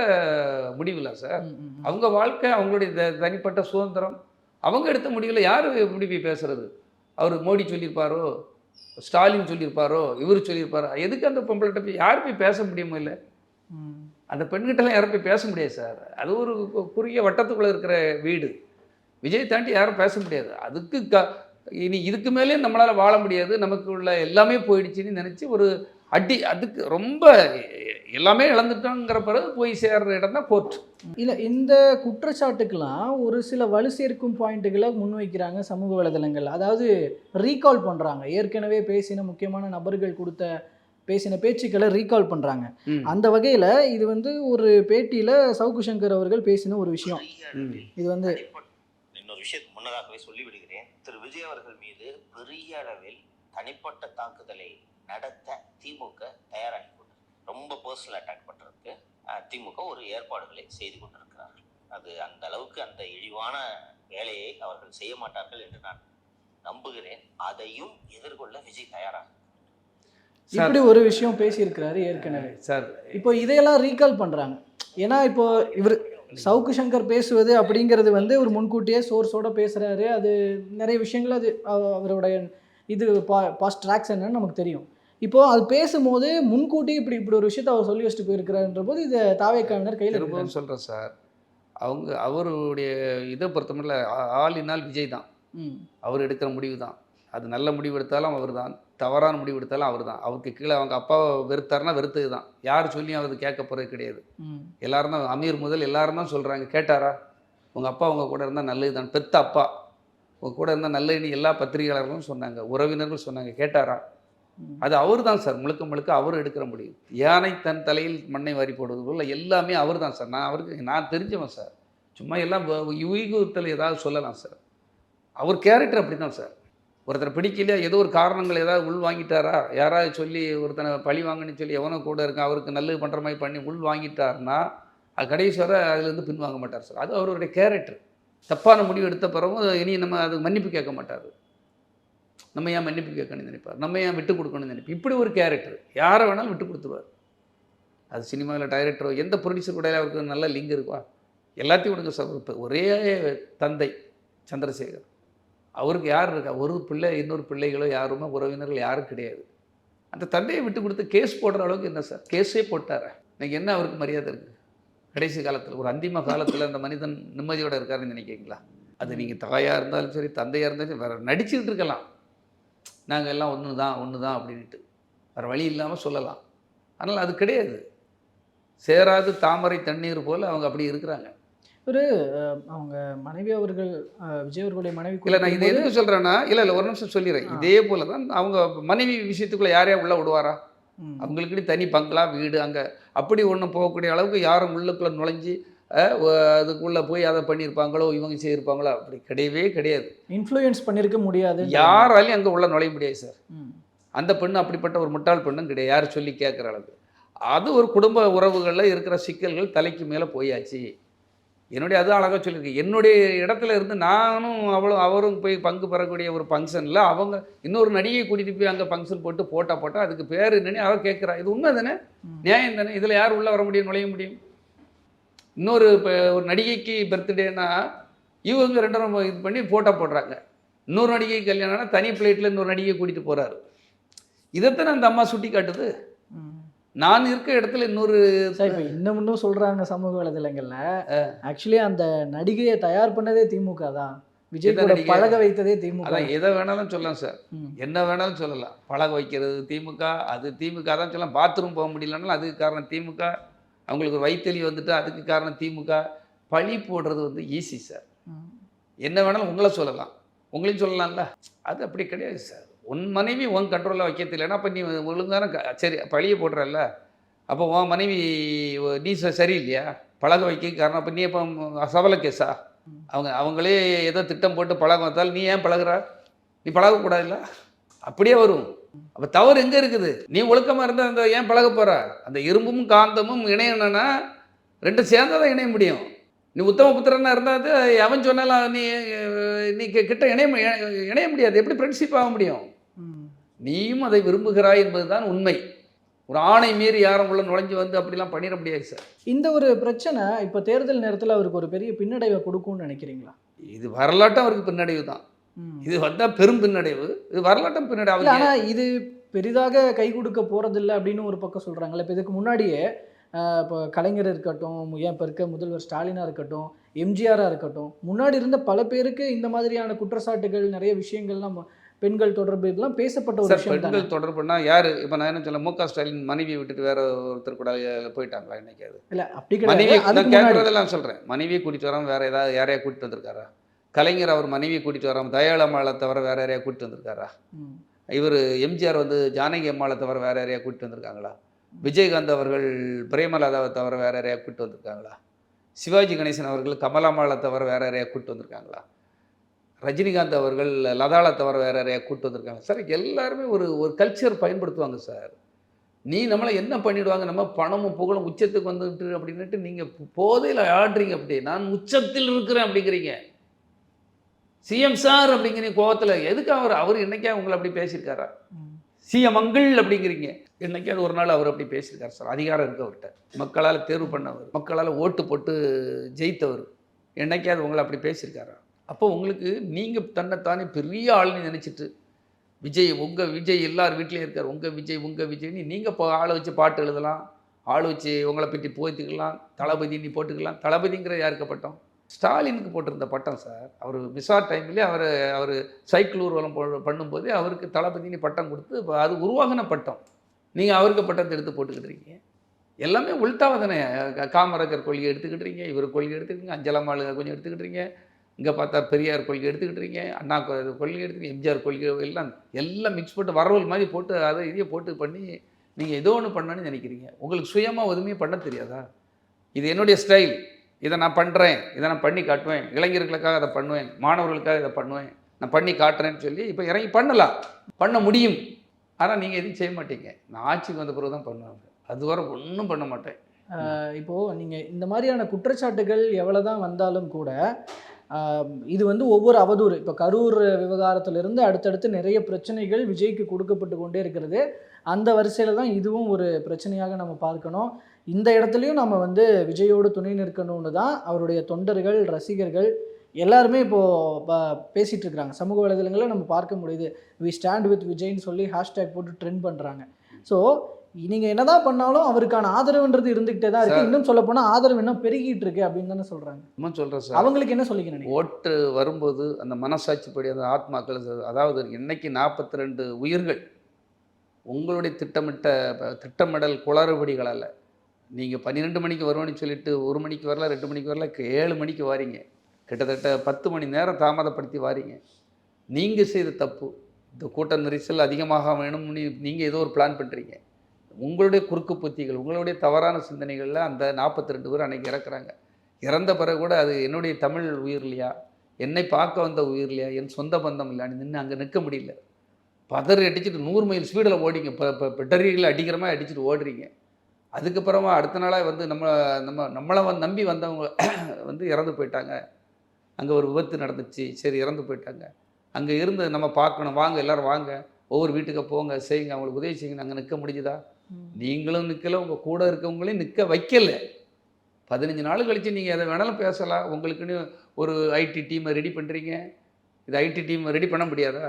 முடிவில் சார். அவங்க வாழ்க்கை, அவங்களுடைய தனிப்பட்ட சுதந்திரம், அவங்க எடுத்த முடிவில் யார் எப்படி போய் பேசுறது? அவர் மோடி சொல்லியிருப்பாரோ, ஸ்டாலின் சொல்லியிருப்பாரோ, இவர் சொல்லியிருப்பாரோ? எதுக்கு அந்த பொம்பளைகிட்ட போய் யார் போய் பேச முடியுமோ? இல்லை, அந்த பெண்கிட்டலாம் யாரும் போய் பேச முடியாது சார். அது ஒரு குறுகிய வட்டத்துக்குள்ளே இருக்கிற வீடு. விஜய் தாண்டி யாரும் பேச முடியாது. அதுக்கு இனி இதுக்கு மேலே நம்மளால் வாழ முடியாது, நமக்கு உள்ள எல்லாமே போயிடுச்சுன்னு நினச்சி ஒரு அடி, அதுக்கு ரொம்ப எல்லாமே இழந்துட்டோங்கிற பிறகு போய் சேர்ற இடம் தான் கோர்ட். இல்லை, இந்த குற்றச்சாட்டுக்கெல்லாம் ஒரு சில வலு சேர்க்கும் பாயிண்ட்டுகளை முன்வைக்கிறாங்க சமூக வலைதளங்கள். அதாவது ரீகால் பண்ணுறாங்க, ஏற்கனவே பேசின முக்கியமான நபர்கள் பேசின பேச்சுக்களை ரீகால் பண்ணுறாங்க. அந்த வகையில் இது வந்து ஒரு பேட்டியில் சவுக்கு சங்கர் அவர்கள் பேசின ஒரு விஷயம். இது வந்து இன்னொரு விஷயத்துக்கு முன்னதாகவே சொல்லிவிடுகிறேன். திரு விஜய் அவர்கள் மீது பெரிய அளவில் தனிப்பட்ட தாக்குதலை நடத்த திமுக தயாராகி கொண்டிருக்கு. ரொம்ப பர்சனல் அட்டாக் பண்ணுறதுக்கு திமுக ஒரு ஏற்பாடுகளை செய்து கொண்டிருக்கிறார்கள். அது அந்த அளவுக்கு அந்த இழிவான வேலையை அவர்கள் செய்ய மாட்டார்கள் என்று நான் நம்புகிறேன். அதையும் எதிர்கொள்ள விஜய் தயாராக. இப்படி ஒரு விஷயம் பேசியிருக்கிறாரு ஏற்கனவே சார். இப்போ இதையெல்லாம் ரீகால் பண்ணுறாங்க. ஏன்னா இப்போ இவர் சவுக்கு சங்கர் பேசுவது அப்படிங்கிறது வந்து ஒரு முன்கூட்டியே சோர்ஸோட பேசுகிறாரு. அது நிறைய விஷயங்கள், அது அவருடைய இது பாஸ்ட் ட்ராக்ஸ் என்னன்னு நமக்கு தெரியும். இப்போது அது பேசும்போது முன்கூட்டி இப்படி ஒரு விஷயத்தை அவர் சொல்லி வச்சுட்டு போயிருக்கிறாருன்ற போது இதை தாவேக்காவினர் கையில் இருக்குன்னு சொல்கிறேன் சார். அவருடைய இதை பொறுத்தமட்டில் ஆளினால் விஜய் தான். அவர் எடுக்கிற முடிவு தான். அது நல்ல முடிவு எடுத்தாலும் அவர் தான், தவறான முடிவு எடுத்தாலும் அவர் தான். அவருக்கு கீழே அவங்க அப்பாவை வெறுத்தாருன்னா வெறுத்தது தான். யார் சொல்லியும் அவர் கேட்க போகிறது கிடையாது. எல்லாரும் தான், அமீர் முதல் எல்லாரும் தான் சொல்கிறாங்க, கேட்டாரா உங்கள் அப்பா உங்கள் கூட இருந்தால் நல்லது தான், பெத்த அப்பா உங்கள் கூட இருந்தால் நல்லதுன்னு எல்லா பத்திரிகையாளர்களும் சொன்னாங்க, உறவினர்கள் சொன்னாங்க, கேட்டாரா? அது அவர் தான் சார். முழுக்க அவர் எடுக்கிற முடியும். யானை தன் தலையில் மண்ணை வாரி போடுவது போல் எல்லாமே அவர் தான் சார். நான் தெரிஞ்சவன் சார். சும்மா எல்லாம் யூகத்தில் ஏதாவது சொல்லலாம் சார். அவர் கேரக்டர் அப்படி தான் சார். ஒருத்தரை பிடிக்கலையா, ஏதோ ஒரு காரணங்கள் ஏதாவது உள் வாங்கிட்டாரா, யாராவது சொல்லி ஒருத்தனை பழி வாங்கன்னு சொல்லி எவனோ கூட இருக்கான் அவருக்கு நல்லது பண்ணுற மாதிரி பண்ணி உள் வாங்கிட்டாருன்னா அது கடைசி வரை அதுலேருந்து பின்வாங்க மாட்டார் சார். அது அவருடைய கேரக்டர். தப்பான முடிவு எடுத்த பிறகும் இனி நம்ம அது மன்னிப்பு கேட்க மாட்டார். நம்ம ஏன் மன்னிப்பு கேட்கணும்னு நினைப்பார், நம்ம ஏன் விட்டு கொடுக்கணும்னு நினைப்போம். இப்படி ஒரு கேரக்டர். யாரை வேணாலும் விட்டு கொடுத்துருவார். அது சினிமாவில் டைரக்டரோ எந்த ப்ரொடியூசர் கூட அவருக்கு நல்ல லிங்க் இருக்குவா, எல்லாத்தையும் விடுங்க சார். இப்போ ஒரே தந்தை சந்திரசேகர், அவருக்கு யார் இருக்கா? ஒரு பிள்ளை, இன்னொரு பிள்ளைகளோ யாருமே உறவினர்கள் யாரும் கிடையாது. அந்த தந்தையை விட்டு கொடுத்து கேஸ் போடுற அளவுக்கு என்ன சார்? கேஸே போட்டார. இன்னைக்கு என்ன அவருக்கு மரியாதை இருக்குது? கடைசி காலத்தில், ஒரு அந்திம காலத்தில் அந்த மனிதன் நிம்மதியோடு இருக்காருன்னு நினைக்கிறீங்களா? அது நீங்கள் தாயாக இருந்தாலும் சரி, தந்தையாக இருந்தாலும் சரி, வேறு நடிச்சுக்கிட்டு இருக்கலாம், நாங்கள் எல்லாம் ஒன்று தான் அப்படின்ட்டு வேறு வழி இல்லாமல் சொல்லலாம். ஆனால் அது கிடையாது. சேராது தாமரை தண்ணீர் போல் அவங்க அப்படி இருக்கிறாங்க. அவங்க மனைவி அவர்கள், விஜய் அவர்களுடைய மனைவி. இல்லை, நான் இதை எதுக்கு சொல்கிறேன்னா, இல்லை ஒரு நிமிஷம் சொல்லிடுறேன். இதே போல தான் அவங்க மனைவி விஷயத்துக்குள்ளே யாரையா உள்ளே விடுவாரா? அவங்களுக்குன்னு தனி பங்களா வீடு அங்கே அப்படி ஒன்றும் போகக்கூடிய அளவுக்கு யாரும் உள்ளுக்குள்ளே நுழைஞ்சி அதுக்குள்ளே போய் அதை பண்ணியிருப்பாங்களோ இவங்க செய்திருப்பாங்களோ, அப்படி கிடையவே கிடையாது. இன்ஃப்ளூயன்ஸ் பண்ணியிருக்க முடியாது, யாராலையும் அங்கே உள்ள நுழைய முடியாது சார். அந்த பெண்ணு அப்படிப்பட்ட ஒரு முட்டாள் பெண்ணும் கிடையாது, யார் சொல்லி கேட்குற அளவுக்கு. அது ஒரு குடும்ப உறவுகளில் இருக்கிற சிக்கல்கள் தலைக்கு மேலே போயாச்சு. அது அழகாக சொல்லியிருக்கு. என்னுடைய இடத்துல இருந்து நானும் அவரும் போய் பங்கு பெறக்கூடிய ஒரு ஃபங்க்ஷனில் அவங்க இன்னொரு நடிகை கூட்டிகிட்டு போய் அங்கே ஃபங்க்ஷன் போட்டால் அதுக்கு பேர் என்னன்னு அவர் கேட்குறா. இது உண்மை தானே, நியாயம் தானே? இதில் யார் உள்ளே வர முடியும், நுழைய முடியும்? இன்னொரு ஒரு நடிகைக்கு பர்த்டேனா இவங்க ரெண்டரும் இது பண்ணி ஃபோட்டோ போடுறாங்க. இன்னொரு நடிகை கல்யாணம்னா தனி பிளேட்டில் இன்னொரு நடிகை கூட்டிகிட்டு போகிறாரு. இதைத்தானே அந்த அம்மா சுட்டி காட்டுது. நான் இருக்க இடத்துல இன்னொரு சார் இப்போ இன்னும் சொல்றாங்க சமூக வலைதளங்கள்ல ஆக்சுவலி அந்த நடிகையை தயார் பண்ணதே திமுக தான், விஜய் எந்த கூட நடிகை? பழக வைத்ததே திமுக. அதான் எதை வேணாலும் சொல்லலாம் சார், ம். என்ன வேணாலும் சொல்லலாம். பழக வைக்கிறது திமுக, அது திமுக தான் சொல்லலாம். பாத்ரூம் போக முடியலனாலும் அதுக்கு காரணம் திமுக. அவங்களுக்கு ஒரு வயிற்றுவலி வந்துட்டு அதுக்கு காரணம் திமுக. பழி போடுறது வந்து ஈஸி சார். ம். என்ன வேணாலும் உங்களை சொல்லலாம், உங்களையும் சொல்லலாம்ல. அது அப்படி கிடையாது சார். உன் மனைவி உன் கண்ட்ரோலில் வைக்க தெரியலன்னா அப்போ நீ ஒழுங்கான சரி பழியை போடுறல்ல, அப்போ உன் மனைவி நீ சரியில்லையா பழக வைக்க காரணம்? அப்போ நீ இப்போ சபல கேஸா? அவங்களே ஏதோ திட்டம் போட்டு பழக வந்தால் நீ ஏன் பழகுற? நீ பழகக்கூடாதுல்ல? அப்படியே வரும். அப்போ தவறு எங்கே இருக்குது? நீ ஒழுக்கமாக இருந்தால் அந்த ஏன் பழக போகிற? அந்த இரும்பும் காந்தமும் இணையணும்னா ரெண்டும் சேர்ந்தால் தான் இணைய முடியும். நீ உத்தம புத்திரனாக இருந்தால் அது அவன் சொன்னாலும் நீ கிட்ட இணைய முடியாது. எப்படி ஃப்ரெண்ட்ஷிப் ஆக முடியும்? ம். நீயும் அதை விரும்புகிறாய் என்பது தான் உண்மை. ஒரு ஆணை மீறி யாரும் உள்ள நுழைஞ்சு வந்து அப்படிலாம் பண்ணிட முடியாது சார். இந்த ஒரு பிரச்சனை இப்போ தேர்தல் நேரத்தில் அவருக்கு ஒரு பெரிய பின்னடைவை கொடுக்கும்னு நினைக்கிறீங்களா? இது வரலாட்டம் அவருக்கு பின்னடைவு தான். ம். இது வந்தால் பெரும் பின்னடைவு. இது வரலாட்டம் பின்னடைவு. இல்ல, ஆனா இது பெரிதாக கை கொடுக்க போறதில்லை அப்படின்னு ஒரு பக்கம் சொல்றாங்கல்ல. இப்போ இதுக்கு முன்னாடியே இப்போ கலைஞர் இருக்கட்டும், ஏன் இப்போ இருக்க முதல்வர் ஸ்டாலினா இருக்கட்டும், எம்ஜிஆரா இருக்கட்டும், முன்னாடி இருந்த பல பேருக்கு இந்த மாதிரியான குற்றச்சாட்டுகள், நிறைய விஷயங்கள்லாம் பெண்கள் தொடர்பு இதெல்லாம் பேசப்பட்ட ஒரு சார் விஷயம் தானே. பெண்கள் தொடர்புனா யார்? இப்போ நான் என்ன சொல்ல, மு.க. ஸ்டாலின் மனைவியை விட்டுட்டு வேற ஒருத்தர் கூட போயிட்டாங்களா இன்னைக்காவது? இல்ல அப்படி மனைவி கிடையாது. அதுக்கு நான் முன்னாடி கேட்குறதெல்லாம் சொல்கிறேன். மனைவியை கூட்டிகிட்டு வராமல் வேற ஏதாவது யாரையா கூட்டிட்டு வந்திருக்காரா? கலைஞர் அவர் மனைவியை கூட்டிகிட்டு வராமல் தயாளம்மாளை தவிர வேற யாரையா கூட்டிட்டு வந்திருக்காரா? ம். இவர் எம்ஜிஆர் வந்து ஜானகி அம்மாளை தவிர வேற யாரையா கூட்டிட்டு வந்திருக்காங்களா? விஜயகாந்த் அவர்கள் பிரேமலதாவை தவிர வேற யாரையா கூப்பிட்டு வந்திருக்காங்களா? சிவாஜி கணேசன் அவர்கள் கமலாம்மாளை தவிர வேற யாரையா கூப்பிட்டு வந்திருக்காங்களா? ரஜினிகாந்த் அவர்கள் லதாவை தவிர வேற யாரையா கூப்பிட்டு வந்திருக்காங்க? சார் எல்லாருமே ஒரு ஒரு கல்ச்சர் பயன்படுத்துவாங்க சார். நீ நம்மளை என்ன பண்ணிடுவாங்க, நம்ம பணமும் புகழும் உச்சத்துக்கு வந்துட்டு அப்படின்னுட்டு நீங்கள் போதையில் ஆடுறீங்க. அப்படி நான் உச்சத்தில் இருக்கிறேன் அப்படிங்கிறீங்க. சிஎம் சார் அப்படிங்கிறீங்க கோவத்தில். எதுக்கு அவர் என்னைக்கா உங்களை அப்படி பேசியிருக்காரா? ம். சிஎம் அங்கிள் அப்படிங்கிறீங்க. என்னைக்காவது ஒரு நாள் அவர் அப்படி பேசியிருக்காரு சார்? அதிகாரம் இருக்கு அவர்கிட்ட. மக்களால் தேர்வு பண்ணவர், மக்களால் ஓட்டு போட்டு ஜெயித்தவர். என்னைக்காவது உங்களை அப்படி பேசியிருக்காரா? அப்போ உங்களுக்கு நீங்கள் தன்னைத்தானே பெரிய ஆளுன்னு நினச்சிட்டு விஜய் எல்லார் வீட்லேயும் இருக்கார், உங்கள் விஜய்னு நீங்கள் இப்போ ஆளை வச்சு பாட்டு எழுதலாம், ஆள் வச்சு உங்களை பற்றி போய்த்துக்கலாம், தளபதி நீ போட்டுக்கலாம். தளபதிங்கிற யாருக்கு பட்டம்? ஸ்டாலினுக்கு போட்டிருந்த பட்டம் சார். அவர் மிசார் டைம்லேயே அவர் சைக்கிள் ஊர்வலம் பண்ணும்போதே அவருக்கு தளபதினு பட்டம் கொடுத்து இப்போ அது உருவாகின பட்டம். நீங்கள் அவருக்கு பட்டத்தை எடுத்து போட்டுக்கிட்டுறீங்க. எல்லாமே உள்டாக தானே. காமராஜர் கொள்கை எடுத்துக்கிட்டுறீங்க, இவர் கொள்கை எடுத்துக்கிட்டீங்க, அஞ்சலம்மாள் கொஞ்சம் எடுத்துக்கிட்டுறீங்க, இங்கே பார்த்தா பெரியார் கொள்கை எடுத்துக்கிட்டுறீங்க, அண்ணா கொள்கை எடுத்துக்கிட்டு, எம்ஜிஆர் கொள்கை எல்லாம் மிக்ஸ் போட்டு வரவல் மாதிரி போட்டு அதை இதையே போட்டு பண்ணி நீங்கள் ஏதோ ஒன்று பண்ணணும்னு நினைக்கிறீங்க. உங்களுக்கு சுயமாக எதுவுமே பண்ண தெரியாதா? இது என்னுடைய ஸ்டைல், இதை நான் பண்ணுறேன், இதை நான் பண்ணி காட்டுவேன், இளைஞர்களுக்காக அதை பண்ணுவேன், மாணவர்களுக்காக இதை பண்ணுவேன், நான் பண்ணி காட்டுறேன்னு சொல்லி இப்போ இறங்கி பண்ணலாம், பண்ண முடியும். ஆனால் நீங்கள் எதுவும் செய்ய மாட்டீங்க. நான் ஆட்சிக்கு வந்த பிறகு தான் பண்ணுவாங்க, அதுவரை ஒன்றும் பண்ண மாட்டேன். இப்போது நீங்கள் இந்த மாதிரியான குற்றச்சாட்டுகள் எவ்வளோதான் வந்தாலும் கூட இது வந்து ஒவ்வொரு அவதூறு. இப்போ கரூர் விவகாரத்திலிருந்து அடுத்தடுத்து நிறைய பிரச்சனைகள் விஜய்க்கு கொடுக்கப்பட்டு கொண்டே இருக்கிறது. அந்த வரிசையில் தான் இதுவும் ஒரு பிரச்சனையாக நம்ம பார்க்கணும். இந்த இடத்துலையும் நம்ம வந்து விஜயோடு துணை நிற்கணும்னு தான் அவருடைய தொண்டர்கள், ரசிகர்கள் எல்லாருமே இப்போது பேசிகிட்டு இருக்கிறாங்க. சமூக வலைதளங்களில் நம்ம பார்க்க முடியுது. வி ஸ்டாண்ட் வித் விஜய்ன்னு சொல்லி ஹேஷ்டேக் போட்டு ட்ரெண்ட் பண்ணுறாங்க. ஸோ நீங்கள் என்னதான் பண்ணாலும் அவருக்கான ஆதரவுன்றது இருந்துகிட்டே தான் இருக்குது. இன்னும் சொல்ல போனால் ஆதரவு இன்னும் பெருகிட்டு இருக்கு அப்படின்னு தானே சொல்கிறாங்க. இன்னும் சொல்கிறேன் சார், அவங்களுக்கு என்ன சொல்லிக்கணும்? ஓட்டு வரும்போது அந்த மனசாட்சிப்படி அந்த ஆத்மாக்கள், அதாவது இன்னைக்கு 42 உயிர்கள் உங்களுடைய திட்டமிடல் குளறுபடிகளால் நீங்கள் 12 மணிக்கு வருவேன்னு சொல்லிட்டு 1 மணிக்கு வரல, 2 மணிக்கு வரல, 7 மணிக்கு வாரீங்க. கிட்டத்தட்ட 10 மணி நேரம் தாமதப்படுத்தி வாரீங்க. நீங்கள் செய்த தப்பு. இந்த கூட்ட நெரிசல் அதிகமாக வேணும்னு நீங்கள் ஏதோ ஒரு பிளான் பண்ணுறீங்க. உங்களுடைய குறுக்கு புத்திகள், உங்களுடைய தவறான சிந்தனைகளில் அந்த 42 பேர் அன்றைக்கி இறக்குறாங்க. இறந்த பிறகு கூட அது என்னுடைய தமிழ் உயிர் இல்லையா, என்னை பார்க்க வந்த உயிர் இல்லையா, என் சொந்த பந்தம் இல்லையான்னு நின்று அங்கே நிற்க முடியல. பதறி அடிச்சுட்டு 100 மைல் ஸ்பீடில் ஓடிங்க. இப்போ பெட்டரியில் அடிக்கிற மாதிரி அடிச்சுட்டு ஓடுறீங்க. அதுக்கப்புறமா அடுத்த நாளாக வந்து நம்மளை நம்பி வந்தவங்க வந்து இறந்து போயிட்டாங்க. அங்கே ஒரு விபத்து நடந்துச்சு, சரி இறந்து போயிட்டாங்க. அங்கே இருந்து நம்ம பார்க்கணும், வாங்க எல்லோரும் வாங்க, ஒவ்வொரு வீட்டுக்கு போங்க, செய்யுங்க, அவங்களுக்கு உதவி செய்யுங்க. அங்கே நிற்க முடிஞ்சுதா? நீங்களும் நிற்கலை, உங்கள் கூட இருக்கவங்களையும் நிற்க வைக்கலை. 15 நாள் கழித்து நீங்கள் எதை வேணாலும் பேசலாம். உங்களுக்குன்னு ஒரு ஐடி டீமை ரெடி பண்ணுறீங்க. இது ஐடி டீம் ரெடி பண்ண முடியாதா?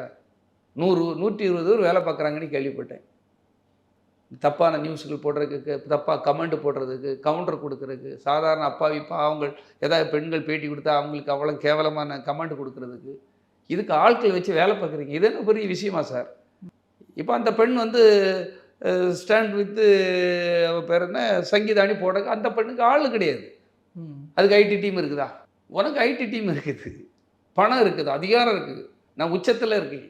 120 பேர் வேலை பார்க்குறாங்கன்னு கேள்விப்பட்டேன். தப்பான நியூஸ்கள் போடுறதுக்கு, தப்பாக கமெண்ட் போடுறதுக்கு, கவுண்டர் கொடுக்கறதுக்கு, சாதாரண அப்பாவி பாவங்கள் ஏதாவது பெண்கள் பேட்டி கொடுத்தா அவங்களுக்கு அவ்வளோ கேவலமான கமெண்ட் கொடுக்கறதுக்கு, இதுக்கு ஆட்கள் வச்சு வேலை பார்க்குறீங்க. இது என்ன பெரிய விஷயமா சார்? இப்போ அந்த பெண் வந்து ஸ்டாண்ட் வித்து அவ பேர் என்ன சங்கீதானி போட, அந்த பெண்ணுக்கு ஆள் கிடையாது. அதுக்கு ஐடி டீம் இருக்குதா? உனக்கு ஐடி டீம் இருக்குது, பணம் இருக்குது, அதிகாரம் இருக்குது, நான் உச்சத்தில் இருக்கேன்,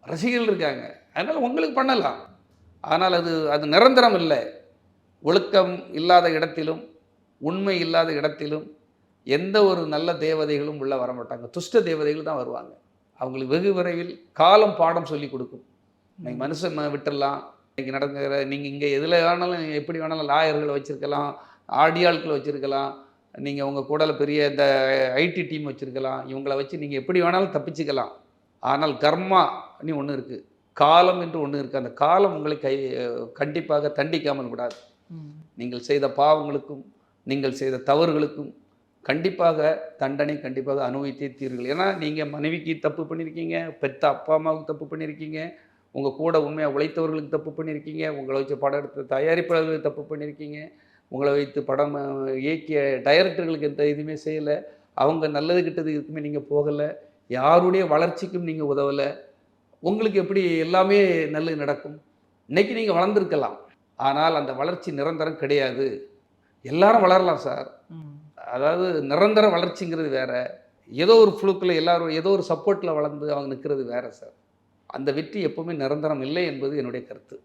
ரசிகர்கள் இருக்காங்க, அதனால் உங்களுக்கு பண்ணலாம். ஆனால் அது நிரந்தரம் இல்லை. ஒழுக்கம் இல்லாத இடத்திலும் உண்மை இல்லாத இடத்திலும் எந்த ஒரு நல்ல தேவதைகளும் உள்ளே வர மாட்டாங்க. துஷ்ட தேவதைகள் தான் வருவாங்க. அவங்களுக்கு வெகு விரைவில் காலம் பாடம் சொல்லி கொடுக்கும். இன்னைக்கு மனுஷன் விட்டுடலாம், இன்றைக்கி நடக்கிற நீங்கள் இங்கே எதில் வேணாலும் எப்படி வேணாலும் லாயர்களை வச்சுருக்கலாம், ஆடியாட்கள் வச்சுருக்கலாம், நீங்கள் உங்கள் கூட பெரிய இந்த ஐடி டீம் வச்சுருக்கலாம், இவங்களை வச்சு நீங்கள் எப்படி வேணாலும் தப்பிச்சுக்கலாம். ஆனால் கர்மா நீ ஒன்று இருக்குது, காலம் என்று ஒன்று இருக்குது. அந்த காலம் உங்களை கண்டிப்பாக தண்டிக்காமல் விடாது. நீங்கள் செய்த பாவங்களுக்கும் நீங்கள் செய்த தவறுகளுக்கும் கண்டிப்பாக தண்டனை கண்டிப்பாக அனுபவித்தே தீர்கள். ஏன்னா நீங்கள் மனைவிக்கு தப்பு பண்ணியிருக்கீங்க, பெத்த அப்பா அம்மாவுக்கு தப்பு பண்ணியிருக்கீங்க, உங்கள் கூட உண்மையாக உழைத்தவர்களுக்கு தப்பு பண்ணியிருக்கீங்க, உங்களை வச்சு படம் எடுத்த தயாரிப்பாளர்களுக்கு தப்பு பண்ணியிருக்கீங்க, உங்களை வைத்து படம் இயக்கிய டைரக்டர்களுக்கு எந்த இதுவுமே செய்யலை, அவங்க நல்லது கிட்டது இதுக்குமே நீங்கள் போகலை, யாருடைய வளர்ச்சிக்கும் நீங்கள் உதவலை. உங்களுக்கு எப்படி எல்லாமே நல்லது நடக்கும்? இன்றைக்கி நீங்கள் வளர்ந்துருக்கலாம், ஆனால் அந்த வளர்ச்சி நிரந்தரம் கிடையாது. எல்லாரும் வளரலாம் சார், அதாவது நிரந்தர வளர்ச்சிங்கிறது வேற. ஏதோ ஒரு ஃப்ளூக்கில் எல்லாரும் ஏதோ ஒரு சப்போர்ட்டில் வளர்ந்து அவங்க நிற்கிறது வேற சார். அந்த வெற்றி எப்போவுமே நிரந்தரம் இல்லை என்பது என்னுடைய கருத்து.